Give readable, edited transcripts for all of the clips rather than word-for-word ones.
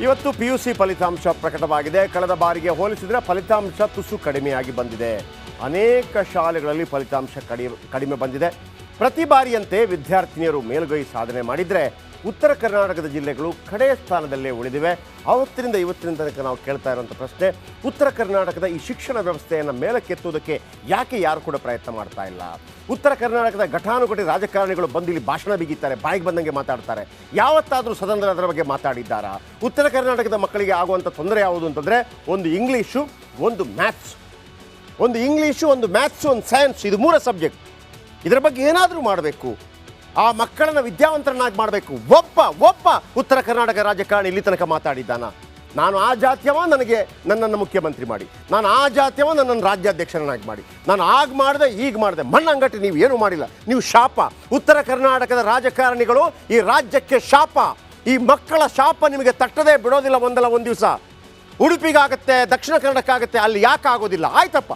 ಇವತ್ತು PUC ಫಲಿತಾಂಶ ಪ್ರಕಟವಾಗಿದೆ. ಕಳೆದ ಬಾರಿಗೆ ಹೋಲಿಸಿದರೆ ಫಲಿತಾಂಶ ತುಸು ಕಡಿಮೆಯಾಗಿ ಬಂದಿದೆ. ಅನೇಕ ಶಾಲೆಗಳಲ್ಲಿ ಫಲಿತಾಂಶ ಕಡಿಮೆ ಬಂದಿದೆ. ಪ್ರತಿ ಬಾರಿಯಂತೆ ವಿದ್ಯಾರ್ಥಿನಿಯರು ಮೇಲುಗೈ ಸಾಧನೆ ಮಾಡಿದರೆ ಉತ್ತರ ಕರ್ನಾಟಕದ ಜಿಲ್ಲೆಗಳು ಕಡೆಯ ಸ್ಥಾನದಲ್ಲೇ ಉಳಿದಿವೆ. ಅವತ್ತಿನಿಂದ ಇವತ್ತಿನ ತನಕ ನಾವು ಕೇಳ್ತಾ ಇರುವಂಥ ಪ್ರಶ್ನೆ, ಉತ್ತರ ಕರ್ನಾಟಕದ ಈ ಶಿಕ್ಷಣ ವ್ಯವಸ್ಥೆಯನ್ನು ಮೇಲಕ್ಕೆತ್ತುವುದಕ್ಕೆ ಯಾಕೆ ಯಾರು ಕೂಡ ಪ್ರಯತ್ನ ಮಾಡ್ತಾ ಇಲ್ಲ? ಉತ್ತರ ಕರ್ನಾಟಕದ ಘಟಾನುಘಟಿ ರಾಜಕಾರಣಿಗಳು ಬಂದು ಇಲ್ಲಿ ಭಾಷಣ ಬಿಗಿತಾರೆ, ಬಾಯಿಗೆ ಬಂದಂಗೆ ಮಾತಾಡ್ತಾರೆ. ಯಾವತ್ತಾದರೂ ಸದನದಲ್ಲಿ ಅದರ ಬಗ್ಗೆ ಮಾತಾಡಿದ್ದಾರಾ? ಉತ್ತರ ಕರ್ನಾಟಕದ ಮಕ್ಕಳಿಗೆ ಆಗುವಂಥ ತೊಂದರೆ ಯಾವುದು ಅಂತಂದರೆ, ಒಂದು ಇಂಗ್ಲೀಷು, ಒಂದು ಮ್ಯಾಥ್ಸ್, ಒಂದು ಇಂಗ್ಲೀಷು, ಒಂದು ಮ್ಯಾಥ್ಸು, ಒಂದು ಸೈನ್ಸ್, ಇದು 3 ಸಬ್ಜೆಕ್ಟ್. ಇದರ ಬಗ್ಗೆ ಏನಾದರೂ ಮಾಡಬೇಕು, ಆ ಮಕ್ಕಳನ್ನು ವಿದ್ಯಾವಂತರನ್ನಾಗಿ ಮಾಡಬೇಕು. ಒಬ್ಬ ಉತ್ತರ ಕರ್ನಾಟಕ ರಾಜಕಾರಣಿ ಇಲ್ಲಿ ತನಕ ಮಾತಾಡಿದ್ದಾನ? ನಾನು ಆ ಜಾತಿಯವ, ನನಗೆ ನನ್ನನ್ನು ಮುಖ್ಯಮಂತ್ರಿ ಮಾಡಿ, ನಾನು ಆ ಜಾತಿಯವ, ನನ್ನನ್ನು ರಾಜ್ಯಾಧ್ಯಕ್ಷರನ್ನಾಗಿ ಮಾಡಿ, ನಾನು ಆಗ ಮಾಡಿದೆ ಈಗ ಮಾಡಿದೆ. ಮಣ್ಣಂಗಟ್ಟಿ ನೀವು ಏನೂ ಮಾಡಿಲ್ಲ, ನೀವು ಶಾಪ. ಉತ್ತರ ಕರ್ನಾಟಕದ ರಾಜಕಾರಣಿಗಳು ಈ ರಾಜ್ಯಕ್ಕೆ ಶಾಪ. ಈ ಮಕ್ಕಳ ಶಾಪ ನಿಮಗೆ ತಟ್ಟದೇ ಬಿಡೋದಿಲ್ಲ. ಒಂದಲ್ಲ ಒಂದು ದಿವಸ ಉಡುಪಿಗಾಗತ್ತೆ, ದಕ್ಷಿಣ ಕನ್ನಡಕ್ಕಾಗತ್ತೆ, ಅಲ್ಲಿ ಯಾಕೆ ಆಗೋದಿಲ್ಲ? ಆಯ್ತಪ್ಪ,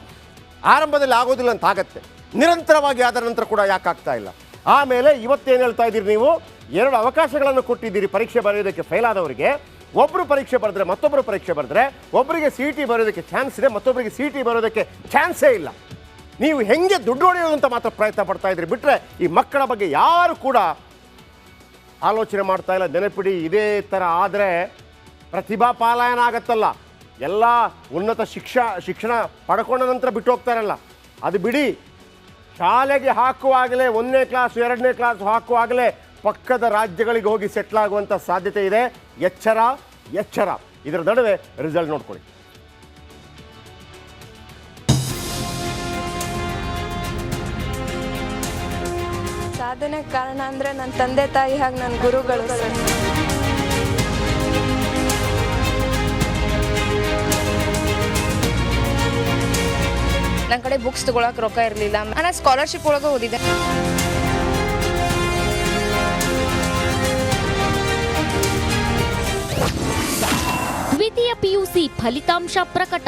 ಆರಂಭದಲ್ಲಿ ಆಗೋದಿಲ್ಲ ಅಂತ ಆಗತ್ತೆ, ನಿರಂತರವಾಗಿ ಆದ ನಂತರ ಕೂಡ ಯಾಕೆ ಆಗ್ತಾ ಇಲ್ಲ? ಆಮೇಲೆ ಇವತ್ತೇನು ಹೇಳ್ತಾ ಇದ್ದೀರಿ ನೀವು? 2 ಅವಕಾಶಗಳನ್ನು ಕೊಟ್ಟಿದ್ದೀರಿ ಪರೀಕ್ಷೆ ಬರೆಯೋದಕ್ಕೆ ಫೇಲ್ ಆದವರಿಗೆ. ಒಬ್ಬರು ಪರೀಕ್ಷೆ ಬರೆದ್ರೆ ಮತ್ತೊಬ್ಬರು ಪರೀಕ್ಷೆ ಬರೆದ್ರೆ ಒಬ್ಬರಿಗೆ CET ಬರೋದಕ್ಕೆ ಚಾನ್ಸ್ ಇದೆ, ಮತ್ತೊಬ್ಬರಿಗೆ CET ಬರೋದಕ್ಕೆ ಚಾನ್ಸೇ ಇಲ್ಲ. ನೀವು ಹೆಂಗೆ ದುಡ್ಡು ಹೊಡೆಯೋದು ಅಂತ ಮಾತ್ರ ಪ್ರಯತ್ನ ಪಡ್ತಾ ಇದ್ರಿ, ಬಿಟ್ಟರೆ ಈ ಮಕ್ಕಳ ಬಗ್ಗೆ ಯಾರು ಕೂಡ ಆಲೋಚನೆ ಮಾಡ್ತಾ ಇಲ್ಲ. ನೆನಪಿಡಿ, ಇದೇ ಥರ ಆದರೆ ಪ್ರತಿಭಾ ಪಾಲಾಯನ ಆಗತ್ತಲ್ಲ. ಎಲ್ಲ ಉನ್ನತ ಶಿಕ್ಷಣ ಪಡ್ಕೊಂಡ ನಂತರ ಬಿಟ್ಟು ಹೋಗ್ತಾರಲ್ಲ, ಅದು ಬಿಡಿ. ಶಾಲೆಗೆ ಹಾಕುವಾಗಲೇ 1ನೇ ಕ್ಲಾಸ್ 2ನೇ ಕ್ಲಾಸ್ ಹಾಕುವಾಗಲೇ ಪಕ್ಕದ ರಾಜ್ಯಗಳಿಗೆ ಹೋಗಿ ಸೆಟ್ಲ್ ಆಗುವಂಥ ಸಾಧ್ಯತೆ ಇದೆ. ಎಚ್ಚರ. ಇದರ ನಡುವೆ ರಿಸಲ್ಟ್ ನೋಡ್ಕೊಳ್ಳಿ. ಸಾಧನೆ ಕಾರಣ ಅಂದರೆ ನನ್ನ ತಂದೆ ತಾಯಿ ಹಾಗೆ ನನ್ನ ಗುರುಗಳು. ನನ್ನ ಕಡೆ ಬುಕ್ಸ್ ತೊಗೊಳಕ್ಕೆ ರೊಕ್ಕ ಇರಲಿಲ್ಲ. ನಾನು ಸ್ಕಾಲರ್ಶಿಪ್ ಒಳಗೆ ಓದಿದ್ದೆ. ದ್ವಿತೀಯ PUC ಫಲಿತಾಂಶ ಪ್ರಕಟ.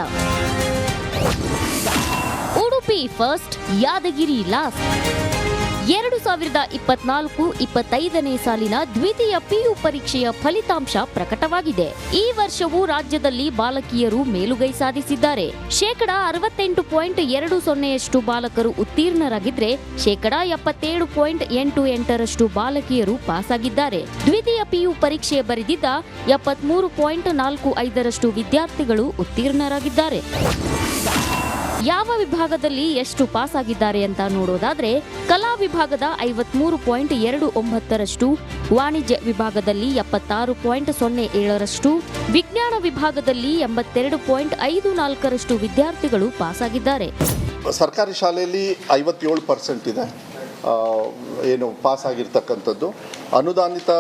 Udupi first, Yadgir last. 2024-25ನೇ ಸಾಲಿನ ದ್ವಿತೀಯ PU ಪರೀಕ್ಷೆಯ ಫಲಿತಾಂಶ ಪ್ರಕಟವಾಗಿದೆ. ಈ ವರ್ಷವೂ ರಾಜ್ಯದಲ್ಲಿ ಬಾಲಕಿಯರು ಮೇಲುಗೈ ಸಾಧಿಸಿದ್ದಾರೆ. 68.20% ಬಾಲಕರು ಉತ್ತೀರ್ಣರಾಗಿದ್ರೆ 77.88% ಬಾಲಕಿಯರು ಪಾಸಾಗಿದ್ದಾರೆ. ದ್ವಿತೀಯ PU ಪರೀಕ್ಷೆ ಬರೆದಿದ್ದ 73.45% ವಿದ್ಯಾರ್ಥಿಗಳು ಉತ್ತೀರ್ಣರಾಗಿದ್ದಾರೆ. ಯಾವ ವಿಭಾಗದಲ್ಲಿ ಎಷ್ಟು ಪಾಸ್ ಆಗಿದ್ದಾರೆ ಅಂತ ನೋಡೋದಾದ್ರೆ, ಕಲಾ ವಿಭಾಗದ 53.29%, ವಾಣಿಜ್ಯ ವಿಭಾಗದಲ್ಲಿ 76.07%, ವಿಜ್ಞಾನ ವಿಭಾಗದಲ್ಲಿ 82.54% ವಿದ್ಯಾರ್ಥಿಗಳು ಪಾಸ್ ಆಗಿದ್ದಾರೆ. ಸರ್ಕಾರಿ ಶಾಲೆಯಲ್ಲಿ 57% ಇದೆ ಏನು ಪಾಸ್ ಆಗಿರ್ತಕ್ಕಂಥದ್ದು. ಅನುದಾನಿತ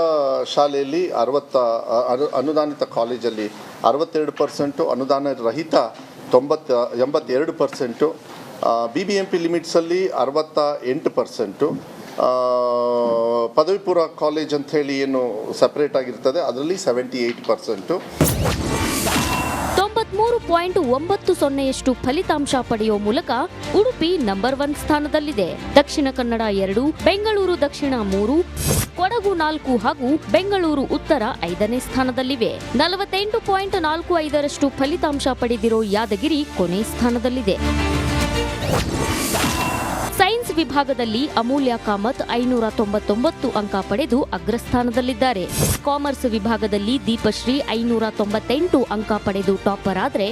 ಶಾಲೆಯಲ್ಲಿ ಅನುದಾನಿತ ಕಾಲೇಜಲ್ಲಿ 62%, ಅನುದಾನ ರಹಿತ 82%, BBMP ಲಿಮಿಟ್ಸಲ್ಲಿ 68%, ಪದವಿ ಪೂರ್ವ ಕಾಲೇಜ್ ಅಂತ ಹೇಳಿ ಏನು ಸಪ್ರೇಟ್ ಆಗಿರ್ತದೆ ಅದರಲ್ಲಿ 78%. 93.90% ಫಲಿತಾಂಶ ಪಡೆಯುವ ಮೂಲಕ ಉಡುಪಿ ನಂಬರ್ 1 ಸ್ಥಾನದಲ್ಲಿದೆ. ದಕ್ಷಿಣ ಕನ್ನಡ 2, ಬೆಂಗಳೂರು ದಕ್ಷಿಣ 3, ಕೊಡಗು 4 ಹಾಗೂ ಬೆಂಗಳೂರು ಉತ್ತರ 5ನೇ ಸ್ಥಾನದಲ್ಲಿವೆ. 48.45% ಫಲಿತಾಂಶ ಪಡೆದಿರೋ ಯಾದಗಿರಿ ಕೊನೆ ಸ್ಥಾನದಲ್ಲಿದೆ. ಸೈನ್ಸ್ ವಿಭಾಗದಲ್ಲಿ ಅಮೂಲ್ಯ ಕಾಮತ್ 599 ಅಂಕ ಪಡೆದು ಅಗ್ರಸ್ಥಾನದಲ್ಲಿದ್ದಾರೆ. ಕಾಮರ್ಸ್ ವಿಭಾಗದಲ್ಲಿ ದೀಪಶ್ರೀ 598 ಅಂಕ ಪಡೆದು ಟಾಪರ್ ಆದರೆ,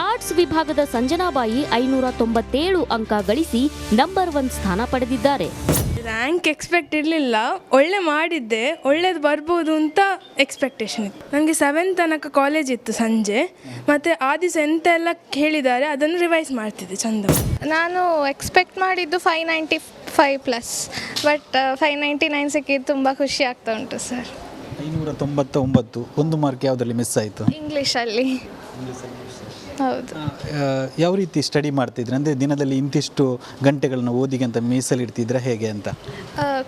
ಆರ್ಟ್ಸ್ ವಿಭಾಗದ ಸಂಜನಾಬಾಯಿ 597 ಅಂಕ ಗಳಿಸಿ ನಂಬರ್ 1 ಸ್ಥಾನ ಪಡೆದಿದ್ದಾರೆ. ರ್ಯಾಂಕ್ ಎಕ್ಸ್ಪೆಕ್ಟ್ ಇರಲಿಲ್ಲ, ಒಳ್ಳೆ ಮಾಡಿದ್ದೆ, ಒಳ್ಳೇದು ಬರ್ಬೋದು ಅಂತ ಎಕ್ಸ್ಪೆಕ್ಟೇಷನ್ ಇತ್ತು. ನನಗೆ 7th ತನಕ ಕಾಲೇಜ್ ಇತ್ತು ಸಂಜೆ, ಮತ್ತು ಆ ದಿವಸ ಎಂತೆಲ್ಲ ಹೇಳಿದ್ದಾರೆ ಅದನ್ನು ರಿವೈಸ್ ಮಾಡ್ತಿದ್ದೆ ಚಂದ. ನಾನು ಎಕ್ಸ್ಪೆಕ್ಟ್ ಮಾಡಿದ್ದು 595+, ಬಟ್ 599 ಸಿಕ್ಕಿದ್ದು ತುಂಬ ಖುಷಿ ಆಗ್ತಾ ಉಂಟು ಸರ್. 599. 1 ಮಾರ್ಕ್ ಯಾವುದರಲ್ಲಿ ಮಿಸ್ ಆಯಿತು? ಇಂಗ್ಲೀಷಲ್ಲಿ. ಹೌದು. ಯಾವ ರೀತಿ ಸ್ಟಡಿ ಮಾಡ್ತಿದ್ರೆ, ಅಂದರೆ ದಿನದಲ್ಲಿ ಇಂತಿಷ್ಟು ಗಂಟೆಗಳನ್ನ ಓದಿಗೆ ಅಂತ ಮೀಸಲಿಡ್ತಿದ್ರೆ ಹೇಗೆ ಅಂತ?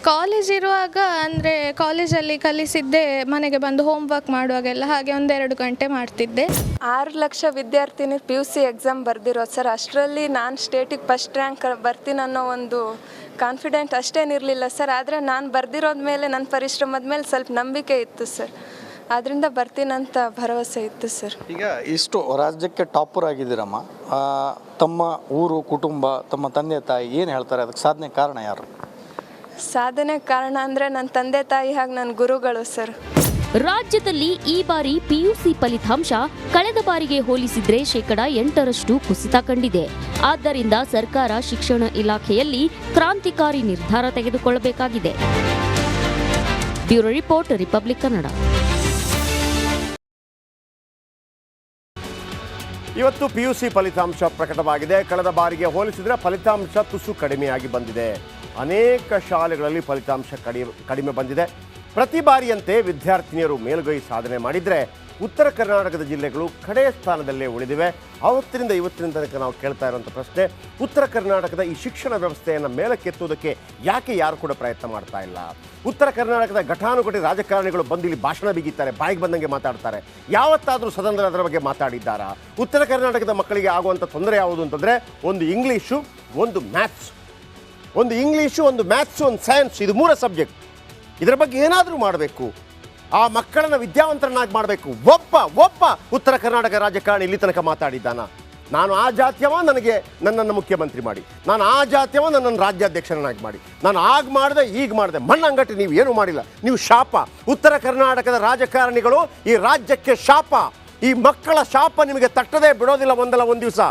ಕಾಲೇಜ್ ಇರುವಾಗ ಅಂದರೆ ಕಾಲೇಜಲ್ಲಿ ಕಲಿಸಿದ್ದೆ, ಮನೆಗೆ ಬಂದು ಹೋಮ್ ವರ್ಕ್ ಮಾಡುವಾಗೆಲ್ಲ ಹಾಗೆ 1-2 ಗಂಟೆ ಮಾಡ್ತಿದ್ದೆ. 6 ಲಕ್ಷ ವಿದ್ಯಾರ್ಥಿನಿ PUC ಎಕ್ಸಾಮ್ ಬರೆದಿರೋದು ಸರ್. ಅಷ್ಟರಲ್ಲಿ ನಾನು ಸ್ಟೇಟಿಗೆ ಫಸ್ಟ್ ರ್ಯಾಂಕ್ ಬರ್ತೀನಿ ಅನ್ನೋ ಒಂದು ಕಾನ್ಫಿಡೆಂಟ್ ಅಷ್ಟೇನಿರಲಿಲ್ಲ ಸರ್. ಆದರೆ ನಾನು ಬರೆದಿರೋದ ಮೇಲೆ, ನನ್ನ ಪರಿಶ್ರಮದ ಮೇಲೆ ಸ್ವಲ್ಪ ನಂಬಿಕೆ ಇತ್ತು ಸರ್. ಅದರಿಂದ ಬರ್ತೀನಂತ ಭರವಸೆ ಇತ್ತು ಸರ್. ಈಗ ಇಷ್ಟು ರಾಜ್ಯಕ್ಕೆ ಟಾಪರ್ ಆಗಿದ್ದೀರಮ್ಮ, ತಮ್ಮ ಊರು ಕುಟುಂಬ ತಮ್ಮ ತಂದೆ ತಾಯಿ ಏನು ಹೇಳ್ತಾರೆ, ಅದಕ್ಕೆ ಸಾಧನೆ ಕಾರಣ ಯಾರು? ಸಾಧನೆ ಕಾರಣ ಅಂದರೆ ನನ್ನ ತಂದೆ ತಾಯಿ ಹಾಗೂ ನನ್ನ ಗುರುಗಳು ಸರ್. ರಾಜ್ಯದಲ್ಲಿ ಈ ಬಾರಿ ಪಿಯುಸಿ ಫಲಿತಾಂಶ ಕಳೆದ ಬಾರಿಗೆ ಹೋಲಿಸಿದ್ರೆ 8% ಕುಸಿತ ಕಂಡಿದೆ. ಆದ್ದರಿಂದ ಸರ್ಕಾರ ಶಿಕ್ಷಣ ಇಲಾಖೆಯಲ್ಲಿ ಕ್ರಾಂತಿಕಾರಿ ನಿರ್ಧಾರ ತೆಗೆದುಕೊಳ್ಳಬೇಕಾಗಿದೆ. Bureau report, republic Kannada. ಇವತ್ತು ಪಿಯುಸಿ ಫಲಿತಾಂಶ ಪ್ರಕಟವಾಗಿದೆ. ಕಳೆದ ಬಾರಿಗೆ ಹೋಲಿಸಿದರೆ ಫಲಿತಾಂಶ ತುಸು ಕಡಿಮೆಯಾಗಿ ಬಂದಿದೆ. ಅನೇಕ ಶಾಲೆಗಳಲ್ಲಿ ಫಲಿತಾಂಶ ಕಡಿಮೆ ಬಂದಿದೆ. ಪ್ರತಿ ಬಾರಿಯಂತೆ ವಿದ್ಯಾರ್ಥಿನಿಯರು ಮೇಲುಗೈ ಸಾಧನೆ ಮಾಡಿದರೆ ಉತ್ತರ ಕರ್ನಾಟಕದ ಜಿಲ್ಲೆಗಳು ಕಡೆಯ ಸ್ಥಾನದಲ್ಲೇ ಉಳಿದಿವೆ. ಅವತ್ತಿನಿಂದ ಇವತ್ತಿನ ತನಕ ನಾವು ಕೇಳ್ತಾ ಇರುವಂಥ ಪ್ರಶ್ನೆ, ಉತ್ತರ ಕರ್ನಾಟಕದ ಈ ಶಿಕ್ಷಣ ವ್ಯವಸ್ಥೆಯನ್ನು ಮೇಲಕ್ಕೆತ್ತುವುದಕ್ಕೆ ಯಾಕೆ ಯಾರು ಕೂಡ ಪ್ರಯತ್ನ ಮಾಡ್ತಾ ಇಲ್ಲ? ಉತ್ತರ ಕರ್ನಾಟಕದ ಘಟಾನುಘಟಿ ರಾಜಕಾರಣಿಗಳು ಬಂದು ಇಲ್ಲಿ ಭಾಷಣ ಬಿಗಿತಾರೆ, ಬಾಯಿಗೆ ಬಂದಂಗೆ ಮಾತಾಡ್ತಾರೆ. ಯಾವತ್ತಾದರೂ ಸದನದಲ್ಲಿ ಅದರ ಬಗ್ಗೆ ಮಾತಾಡಿದ್ದಾರಾ? ಉತ್ತರ ಕರ್ನಾಟಕದ ಮಕ್ಕಳಿಗೆ ಆಗುವಂಥ ತೊಂದರೆ ಯಾವುದು ಅಂತಂದರೆ, ಒಂದು ಇಂಗ್ಲೀಷು, ಒಂದು ಮ್ಯಾಥ್ಸ್, ಒಂದು ಇಂಗ್ಲೀಷು, ಒಂದು ಮ್ಯಾಥ್ಸು, ಒಂದು ಸೈನ್ಸ್, ಇದು 3 ಸಬ್ಜೆಕ್ಟ್. ಇದರ ಬಗ್ಗೆ ಏನಾದರೂ ಮಾಡಬೇಕು, ಆ ಮಕ್ಕಳನ್ನು ವಿದ್ಯಾವಂತರನ್ನಾಗಿ ಮಾಡಬೇಕು. ಒಬ್ಬ ಉತ್ತರ ಕರ್ನಾಟಕ ರಾಜಕಾರಣಿ ಇಲ್ಲಿ ತನಕ ಮಾತಾಡಿದ್ದಾನ? ನಾನು ಆ ಜಾತಿಯವ, ನನಗೆ ನನ್ನನ್ನು ಮುಖ್ಯಮಂತ್ರಿ ಮಾಡಿ, ನಾನು ಆ ಜಾತಿಯವ, ನನ್ನನ್ನು ರಾಜ್ಯಾಧ್ಯಕ್ಷರನ್ನಾಗಿ ಮಾಡಿ, ನಾನು ಆಗ ಮಾಡಿದೆ ಈಗ ಮಾಡಿದೆ. ಮಣ್ಣಂಗಟ್ಟಿ ನೀವು ಏನೂ ಮಾಡಿಲ್ಲ, ನೀವು ಶಾಪ. ಉತ್ತರ ಕರ್ನಾಟಕದ ರಾಜಕಾರಣಿಗಳು ಈ ರಾಜ್ಯಕ್ಕೆ ಶಾಪ. ಈ ಮಕ್ಕಳ ಶಾಪ ನಿಮಗೆ ತಟ್ಟದೇ ಬಿಡೋದಿಲ್ಲ. ಒಂದಲ್ಲ ಒಂದು ದಿವಸ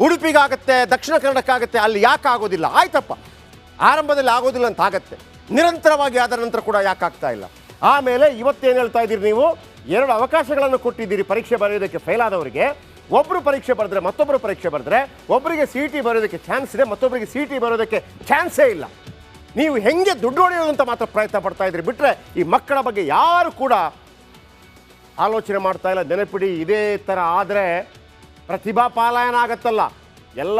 ಉಡುಪಿಗಾಗತ್ತೆ, ದಕ್ಷಿಣ ಕನ್ನಡಕ್ಕಾಗತ್ತೆ, ಅಲ್ಲಿ ಯಾಕೆ ಆಗೋದಿಲ್ಲ? ಆಯ್ತಪ್ಪ, ಆರಂಭದಲ್ಲಿ ಆಗೋದಿಲ್ಲ ಅಂತ ಆಗತ್ತೆ, ನಿರಂತರವಾಗಿ ಆದ ನಂತರ ಕೂಡ ಯಾಕೆ ಆಗ್ತಾ ಇಲ್ಲ? ಆಮೇಲೆ ಇವತ್ತೇನು ಹೇಳ್ತಾ ಇದ್ದೀರಿ ನೀವು? 2 ಅವಕಾಶಗಳನ್ನು ಕೊಟ್ಟಿದ್ದೀರಿ ಪರೀಕ್ಷೆ ಬರೆಯೋದಕ್ಕೆ ಫೇಲ್ ಆದವರಿಗೆ. ಒಬ್ಬರು ಪರೀಕ್ಷೆ ಬರೆದ್ರೆ ಮತ್ತೊಬ್ಬರು ಪರೀಕ್ಷೆ ಬರೆದ್ರೆ, ಒಬ್ಬರಿಗೆ CET ಬರೋದಕ್ಕೆ ಚಾನ್ಸ್ ಇದೆ, ಮತ್ತೊಬ್ಬರಿಗೆ CET ಬರೋದಕ್ಕೆ ಚಾನ್ಸೇ ಇಲ್ಲ. ನೀವು ಹೆಂಗೆ ದುಡ್ಡು ಹೊಡೆಯೋದು ಅಂತ ಮಾತ್ರ ಪ್ರಯತ್ನ ಪಡ್ತಾ ಇದ್ರಿ, ಬಿಟ್ಟರೆ ಈ ಮಕ್ಕಳ ಬಗ್ಗೆ ಯಾರು ಕೂಡ ಆಲೋಚನೆ ಮಾಡ್ತಾ ಇಲ್ಲ. ನೆನಪಿಡಿ, ಇದೇ ಥರ ಆದರೆ ಪ್ರತಿಭಾ ಪಾಲಾಯನ ಆಗತ್ತಲ್ಲ. ಎಲ್ಲ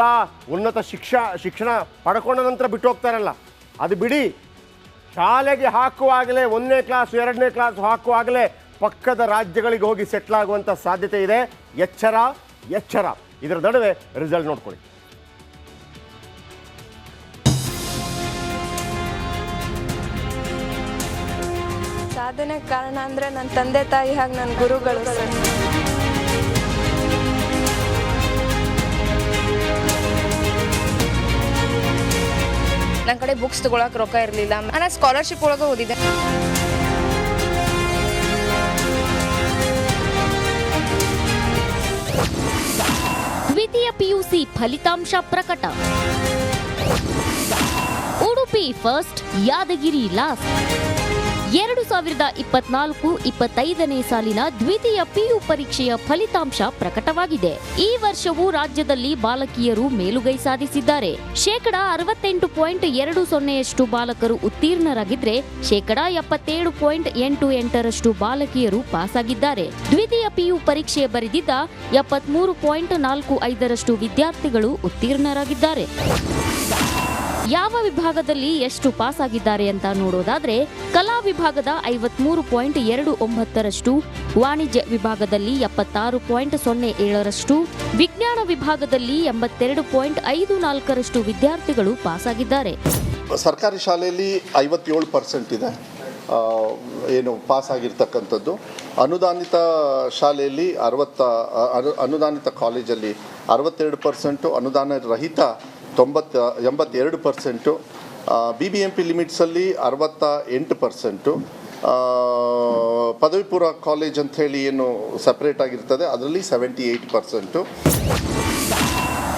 ಉನ್ನತ ಶಿಕ್ಷಣ ಪಡ್ಕೊಂಡ ನಂತರ ಬಿಟ್ಟು ಹೋಗ್ತಾರಲ್ಲ, ಅದು ಬಿಡಿ. ಶಾಲೆಗೆ ಹಾಕುವಾಗಲೇ 1ನೇ ಕ್ಲಾಸ್ 2ನೇ ಕ್ಲಾಸ್ ಹಾಕುವಾಗಲೇ ಪಕ್ಕದ ರಾಜ್ಯಗಳಿಗೆ ಹೋಗಿ ಸೆಟ್ಲ್ ಆಗುವಂಥ ಸಾಧ್ಯತೆ ಇದೆ. ಎಚ್ಚರ. ಇದರ ನಡುವೆ ರಿಸಲ್ಟ್ ನೋಡ್ಕೊಳ್ಳಿ. ಸಾಧನೆ ಕಾರಣ ಅಂದರೆ ನನ್ನ ತಂದೆ ತಾಯಿ ಹಾಗೂ ನನ್ನ ಗುರುಗಳು ಸರ್. ನನ್ನ ಕಡೆ ಬುಕ್ಸ್ ತೊಗೊಳಕ್ಕೆ ರೊಕ್ಕ ಇರಲಿಲ್ಲ. ನಾನು ಸ್ಕಾಲರ್ಶಿಪ್ ಒಳಗೆ ಓದಿದ್ದೆ. ದ್ವಿತೀಯ ಪಿಯುಸಿ ಫಲಿತಾಂಶ ಪ್ರಕಟ. Udupi first, Yadgir last. 2024-25ನೇ ಸಾಲಿನ ದ್ವಿತೀಯ ಪಿಯು ಪರೀಕ್ಷೆಯ ಫಲಿತಾಂಶ ಪ್ರಕಟವಾಗಿದೆ. ಈ ವರ್ಷವೂ ರಾಜ್ಯದಲ್ಲಿ ಬಾಲಕಿಯರು ಮೇಲುಗೈ ಸಾಧಿಸಿದ್ದಾರೆ. 68.20% ಬಾಲಕರು ಉತ್ತೀರ್ಣರಾಗಿದ್ರೆ 77.88% ಬಾಲಕಿಯರು ಪಾಸಾಗಿದ್ದಾರೆ. ದ್ವಿತೀಯ ಪಿಯು ಪರೀಕ್ಷೆ ಬರೆದಿದ್ದ 73.45% ವಿದ್ಯಾರ್ಥಿಗಳು ಉತ್ತೀರ್ಣರಾಗಿದ್ದಾರೆ. ಯಾವ ವಿಭಾಗದಲ್ಲಿ ಎಷ್ಟು ಪಾಸ್ ಆಗಿದ್ದಾರೆ ಅಂತ ನೋಡೋದಾದ್ರೆ, ಕಲಾ ವಿಭಾಗದ 53.29%, ವಾಣಿಜ್ಯ ವಿಭಾಗದಲ್ಲಿ 76.07%, ವಿಜ್ಞಾನ ವಿಭಾಗದಲ್ಲಿ 82.54% ವಿದ್ಯಾರ್ಥಿಗಳು ಪಾಸ್ ಆಗಿದ್ದಾರೆ. ಸರ್ಕಾರಿ ಶಾಲೆಯಲ್ಲಿ 57% ಇದೆ ಏನು ಪಾಸ್ ಆಗಿರ್ತಕ್ಕಂಥದ್ದು. ಅನುದಾನಿತ ಶಾಲೆಯಲ್ಲಿ ಅನುದಾನಿತ ಕಾಲೇಜಲ್ಲಿ 62%, ಅನುದಾನ ರಹಿತ 82%, BBMP ಲಿಮಿಟ್ಸಲ್ಲಿ 68%, ಪದವಿ ಪೂರ್ವ ಕಾಲೇಜ್ ಅಂತ ಹೇಳಿ ಏನು ಸಪ್ರೇಟ್ ಆಗಿರ್ತದೆ ಅದರಲ್ಲಿ 78%.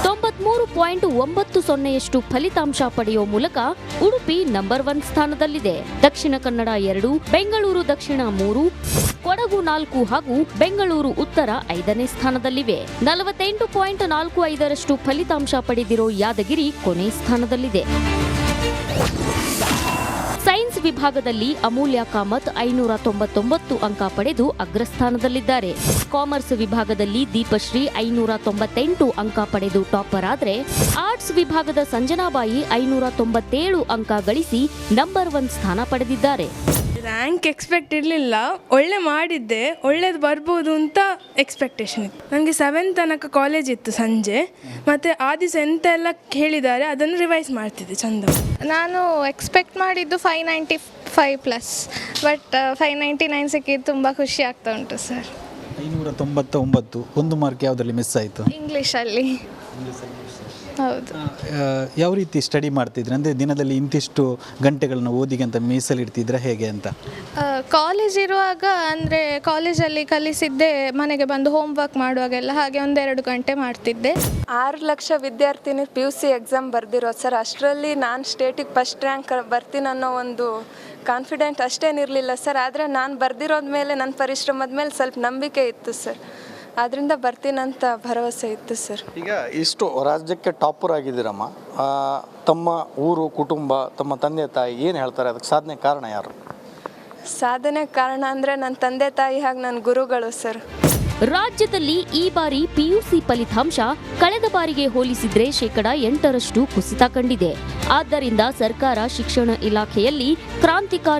93.90% ಫಲಿತಾಂಶ ಪಡೆಯುವ ಮೂಲಕ ಉಡುಪಿ ನಂಬರ್ 1 ಸ್ಥಾನದಲ್ಲಿದೆ. ದಕ್ಷಿಣ ಕನ್ನಡ 2, ಬೆಂಗಳೂರು ದಕ್ಷಿಣ 3, ಕೊಡಗು 4 ಹಾಗೂ ಬೆಂಗಳೂರು ಉತ್ತರ 5ನೇ ಸ್ಥಾನದಲ್ಲಿವೆ. 48.45% ಫಲಿತಾಂಶ ಪಡೆದಿರೋ ಯಾದಗಿರಿ ಕೊನೆ ಸ್ಥಾನದಲ್ಲಿದೆ. ಸೈನ್ಸ್ ವಿಭಾಗದಲ್ಲಿ ಅಮೂಲ್ಯ ಕಾಮತ್ 599 ಅಂಕ ಪಡೆದು ಅಗ್ರಸ್ಥಾನದಲ್ಲಿದ್ದಾರೆ. ಕಾಮರ್ಸ್ ವಿಭಾಗದಲ್ಲಿ ದೀಪಶ್ರೀ 598 ಅಂಕ ಪಡೆದು ಟಾಪರ್ ಆದ್ರೆ, ಆರ್ಟ್ಸ್ ವಿಭಾಗದ ಸಂಜನಾಬಾಯಿ 597 ಅಂಕ ಗಳಿಸಿ ನಂಬರ್ 1 ಸ್ಥಾನ ಪಡೆದಿದ್ದಾರೆ. ರ್ಯಾಂಕ್ ಎಕ್ಸ್ಪೆಕ್ಟ್ ಇರಲಿಲ್ಲ, ಒಳ್ಳೆ ಮಾಡಿದ್ದೆ, ಒಳ್ಳೇದು ಬರ್ಬೋದು ಅಂತ ಎಕ್ಸ್ಪೆಕ್ಟೇಷನ್ ಇತ್ತು. ನನಗೆ 7 ತನಕ ಕಾಲೇಜ್ ಇತ್ತು ಸಂಜೆ, ಮತ್ತು ಆ ದಿವಸ ಎಂತೆಲ್ಲ ಹೇಳಿದ್ದಾರೆ ಅದನ್ನು ರಿವೈಸ್ ಮಾಡ್ತಿದ್ದೆ ಚಂದ. ನಾನು ಎಕ್ಸ್ಪೆಕ್ಟ್ ಮಾಡಿದ್ದು 5+ ಬಟ್ 599 ಸಿಕ್ಕಿದ್ದು ತುಂಬ ಖುಷಿ ಆಗ್ತಾ ಉಂಟು ಸರ್. 599, ಒಂದು ಮಾರ್ಕ್ ಯಾವುದರಲ್ಲಿ ಮಿಸ್ ಆಯಿತು? ಇಂಗ್ಲೀಷಲ್ಲಿ. ಹೌದು. ಯಾವ ರೀತಿ ಸ್ಟಡಿ ಮಾಡ್ತಿದ್ರಿ? ಅಂದರೆ ದಿನದಲ್ಲಿ ಇಂತಿಷ್ಟು ಗಂಟೆಗಳನ್ನ ಓದಿಗೆ ಅಂತ ಮೀಸಲಿಡ್ತಿದ್ರೆ ಹೇಗೆ ಅಂತ? ಕಾಲೇಜ್ ಇರುವಾಗ ಅಂದರೆ ಕಾಲೇಜಲ್ಲಿ ಕಲಿಸಿದ್ದೆ ಮನೆಗೆ ಬಂದು ಹೋಮ್ ವರ್ಕ್ ಮಾಡುವಾಗೆಲ್ಲ ಹಾಗೆ 1-2 ಗಂಟೆ ಮಾಡ್ತಿದ್ದೆ. 6 ಲಕ್ಷ ವಿದ್ಯಾರ್ಥಿನಿ PUC ಎಕ್ಸಾಮ್ ಬರೆದಿರೋದು ಸರ್. ಅಷ್ಟರಲ್ಲಿ ನಾನು ಸ್ಟೇಟಿಗೆ ಫಸ್ಟ್ ರ್ಯಾಂಕ್ ಬರ್ತೀನಿ ಅನ್ನೋ ಒಂದು ಕಾನ್ಫಿಡೆಂಟ್ ಅಷ್ಟೇನಿರಲಿಲ್ಲ ಸರ್. ಆದರೆ ನಾನು ಬರೆದಿರೋದ ಮೇಲೆ ನನ್ನ ಪರಿಶ್ರಮದ ಮೇಲೆ ಸ್ವಲ್ಪ ನಂಬಿಕೆ ಇತ್ತು ಸರ್. ಅದರಿಂದ ಬರ್ತೀನಂತ ಭರವಸೆ ಇತ್ತು ಸರ್. ಈಗ ಇಷ್ಟು ರಾಜ್ಯಕ್ಕೆ ಟಾಪರ್ ಆಗಿದ್ದೀರಮ್ಮ, ತಮ್ಮ ಊರು, ಕುಟುಂಬ, ತಮ್ಮ ತಂದೆ ತಾಯಿ ಏನು ಹೇಳ್ತಾರೆ? ಅದಕ್ಕೆ ಸಾಧನೆ ಕಾರಣ ಯಾರು? ಸಾಧನೆ ಕಾರಣ ಅಂದರೆ ನನ್ನ ತಂದೆ ತಾಯಿ ಹಾಗೂ ನನ್ನ ಗುರುಗಳು ಸರ್. ರಾಜ್ಯದಲ್ಲಿ ಈ ಬಾರಿ PUC ಫಲಿತಾಂಶ ಕಳೆದ ಬಾರಿಗೆ ಹೋಲಿಸಿದ್ರೆ 8% ಕುಸಿತ ಕಂಡಿದೆ. ಆದ್ದರಿಂದ ಸರ್ಕಾರ ಶಿಕ್ಷಣ ಇಲಾಖೆಯಲ್ಲಿ ಕ್ರಾಂತಿಕಾರಿ